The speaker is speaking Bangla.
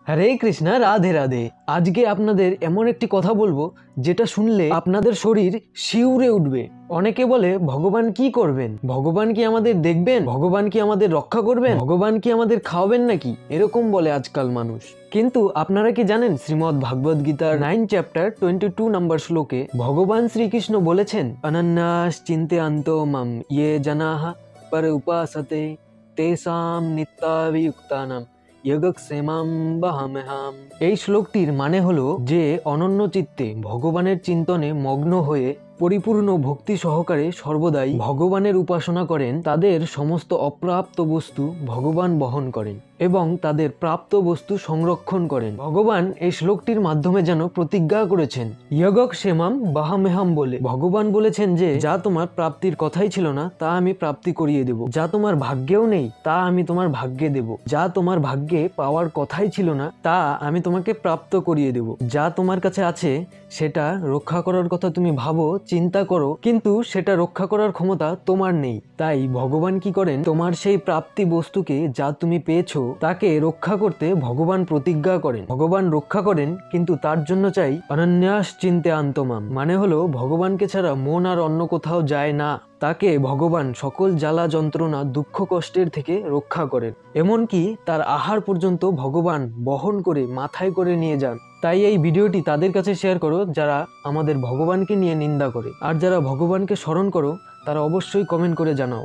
হরে কৃষ্ণা, রাধে রাধে। আজকে আপনাদের এমন একটি কথা বলবো যেটা শুনলে আপনাদের শরীর শিউরে উঠবে। অনেকে বলে ভগবান কি করবেন, ভগবান কি আমাদের দেখবেন, ভগবান কি আমাদের রক্ষা করবেন, ভগবান কি আমাদের খাওয়াবেন নাকি, এরকম বলে আজকাল মানুষ। কিন্তু আপনারা কি জানেন শ্রীমদ্ ভাগবত গীতার 9 চ্যাপ্টার 22 নম্বর শ্লোকে ভগবান শ্রীকৃষ্ণ বলেছেন, অনন্যাস চিন্ত্যন্তো মাম ইয়ে জনাহা পর উপাসতে তেষাম নিত্যাভিযুক্তানাম যোগক্ষেমং বহাম্যহম। এই শ্লোকটির মানে হলো যে অনন্য চিত্তে ভগবানের চিন্তনে মগ্ন হয়ে পরিপূর্ণ ভক্তি সহকারে সর্বদাই ভগবানের উপাসনা করেন, তাদের সমস্ত অপ্রাপ্ত বস্তু ভগবান বহন করেন এবং তাদের প্রাপ্ত বস্তু সংরক্ষণ করেন। ভগবান এই শ্লোকটির মাধ্যমে যেন প্রতিজ্ঞা করেছেন যোগক্ষেমং বহাম্যহম বলে। ভগবান বলেছেন যে যা তোমার প্রাপ্তির কথাই ছিল না তা আমি প্রাপ্তি করিয়ে দেব, যা তোমার ভাগ্যেও নেই তা আমি তোমার ভাগ্যে দেব, যা তোমার ভাগ্যে পাওয়ার কথাই ছিল না তা আমি তোমাকে প্রাপ্ত করিয়ে দেব, যা তোমার কাছে আছে সেটা রক্ষা করার কথা তুমি ভাবো, চিন্তা করো, কিন্তু সেটা রক্ষা করার ক্ষমতা তোমার নেই। তাই ভগবান কি করেন, তোমার সেই প্রাপ্তি বস্তুকে যা তুমি পেয়েছো তাকে রক্ষা করতে ভগবান প্রতিজ্ঞা করেন। ভগবান রক্ষা করেন, কিন্তু তার জন্য চাই অনন্যাস চিন্ত্যন্তো মাম, মানে হলো ভগবানকে ছাড়া মন আর অন্য কোথাও যায় না। তাকে ভগবান সকল জ্বালা যন্ত্রণা দুঃখ কষ্টের থেকে রক্ষা করেন, এমনকি তার আহার পর্যন্ত ভগবান বহন করে মাথায় করে নিয়ে যান। তাই এই ভিডিওটি তাদের কাছে শেয়ার করো যারা আমাদের ভগবানকে নিয়ে নিন্দা করে, আর যারা ভগবানকে স্মরণ করো তারা অবশ্যই কমেন্ট করে জানাও।